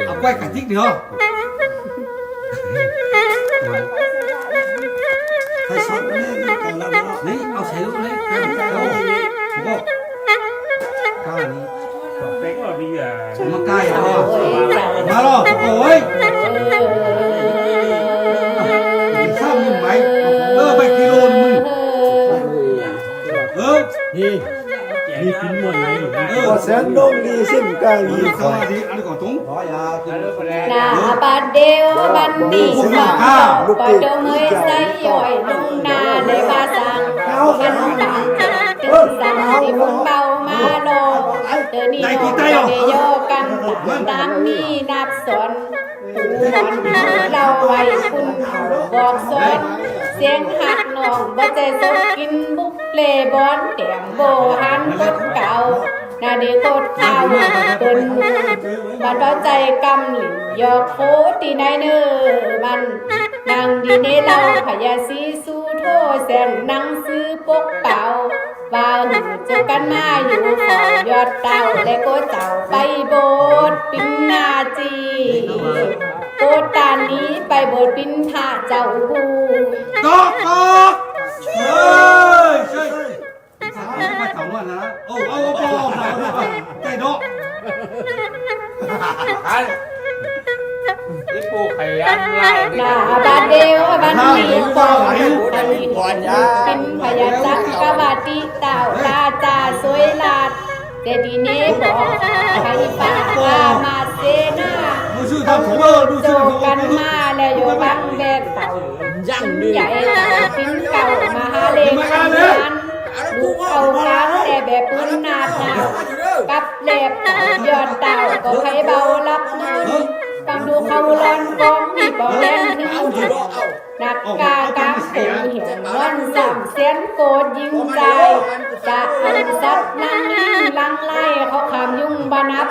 เอาไว้กันทิกเดียวใครชอบเนี่ยนี่เอาใส่ลูกเลยเอาผมบอกก้านี้เป๊กเราดีอ่ะมาใกล้เหรอมาหรอโอ้ยกินข้าวมึงไหมไปกิโลนึงนี่มีกินหมดเลยพอแสนดงดีสิ้นกายมีข้าวดีอันนี้ก่อนตุ้งนาบัดเดียวบันดีสองปอดมวยใส่ย่อยลงนาเลยบาสังกันต่างตึงสังที่พุ่งเบามาลงเดินนี่โยกันต่างมีนับสนเราไว้คุณบอกสนเสียงหักน้องบ่ใจสดกินบุกเลบอนเตียงโบหันกดเก่านาดีโคตรข้าวเปิ้นบัดว่าใจกำหลิยอกโคตีในเนื้อมันนางดีเนเราพยาสีสู้โทแสนนังซื้อปกเป่าว่าหูเจอกันมาอยู่ขอยอดเต่าและก็เจ้าไปโบสปินนาจีโกตานี้ไปโบสปินพระเจ้าหูดอกเฮ้ยใช่มาถามว่านะโอ้เอาใจดอกนี่ปูไข่ยันไล่นาบาเดียวบันนี้ปองปินพยาจักกวาติเต่าตาจาสวยลาดเจดีเนบอกใครป่าว่ามาเซนาโจกันมาแล้วโยบังแบกเต่าใหญ่ปินเก่ามาหาเลงนั้นลูกเอาคันแต่แบบปืนนาดนากับเล็บยอดเต่าก็ใครเบารับเงินฟังดูเขาร้อนกองมีบ่แล่นถึงนักกากางปูเหี่ยวร้อนสั่งเสียนโกดยิงใจจะอันสัตว์นั่งนิ่งลังไล่เขาขามยุ่งบานับ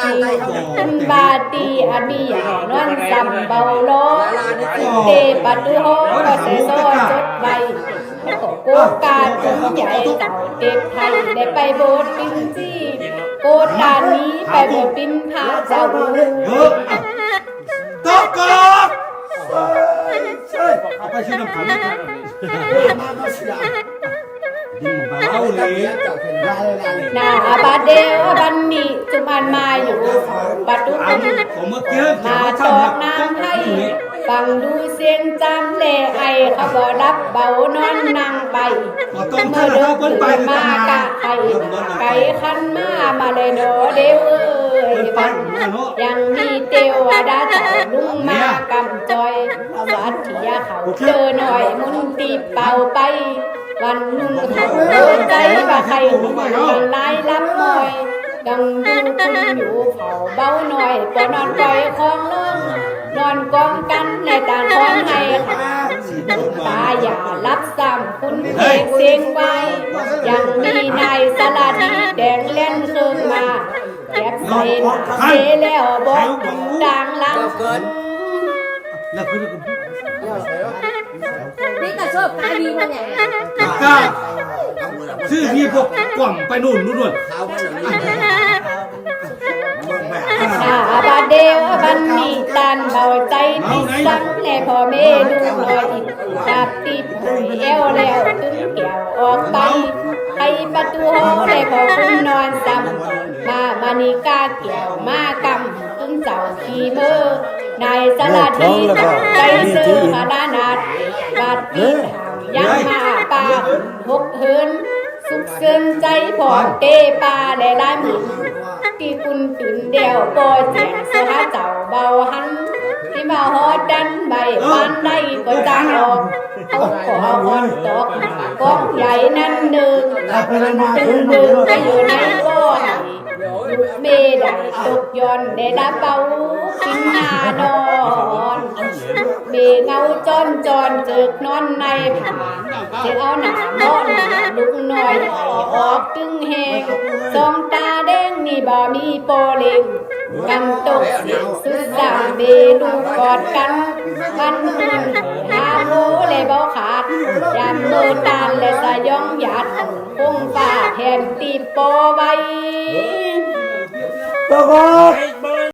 ตีขึ้นบาตีอดีใหญ่ร้อนสั่งเบาล้อเตปัดดูโฮก็เสโซจดใบโกกาถึงใหญ่เต่าเด็กไทยได้ไปโบสถ์ปินจีโกดานนี้ไปโบสถ์ปินพระเจ้าตอกอกเอาไปชื่อน้ำผันเอาเลยนาบาเดียวบันนี้จุมันมาอยู่ปัดดุมาตอกน้ำให้ฟังดูเสียงจำเล่ไอเขาบ่รับเบานอนนั่งไปเมื่อเดินขึ้นมากะไก่ขันมาเลยโดเดียวบันยังมีเตียวดาเจ้าลุงมากำจอยวัดที่ยาเขาเจอหน่อยมุนตีเป่าไปวันนุ่งเขาใจว่าใครกันไล่รับมอยดังดูคุณอยู่เผาเบาหน่อยปอนอนปล่อยคลองลงนอนกองกันในต่างคลองให้ตาอย่ารับซ้ำคุณเพลงเสียงไว้ยังมีนายสลัดแดงเล่นเครื่องมาแก็บใส่เทแล้วบอกดังลังนี่แต่ชอบกายดีมันไงกล้าชื่อพี่พวกกล่อมไปนู่นนู่นบาเดียวบันนี้ตันเบาใจที่สังแลพ่อแม่ดูหน่อยจับตีปุ๋ยเอวแล้วตึงเกี่ยวออกไปไขประตูห้องเลยพอคุณนอนซ้ำมานิกาเกี่ยวมากำตึงเจ้าขี่มือนายสลัดที่ตั้งใจซื้อมาดานาดบาดปีหางยังมาปาหกเหินสุขเสื่นใจพอเตปาได้ลายมือที่คุณตื่นเดียวปอเจียงเสื้อเจ้าเบาหันที่มาหอดันใบวันได้ก็จางออกเขาขอหอนตกกองใหญ่นั่นหนึ่งตึงดึงไปอยู่ในบ่อเมได้ตกย้อนได้ดับเบากินหน้านอนเมเงาจอนเจิกนอนในผาจะเอาหนามอนลุกหน่อยออกตึงแหงสองตาแดงนี่บ่มีโปเล็งกำตกเสียงสุดสามเบลูกอดกันวันคืนหาโมเลยเบาขาดยามเมื่อตาและสยองหยาดคงฟ้าแทนตีโปไว้ตะกอก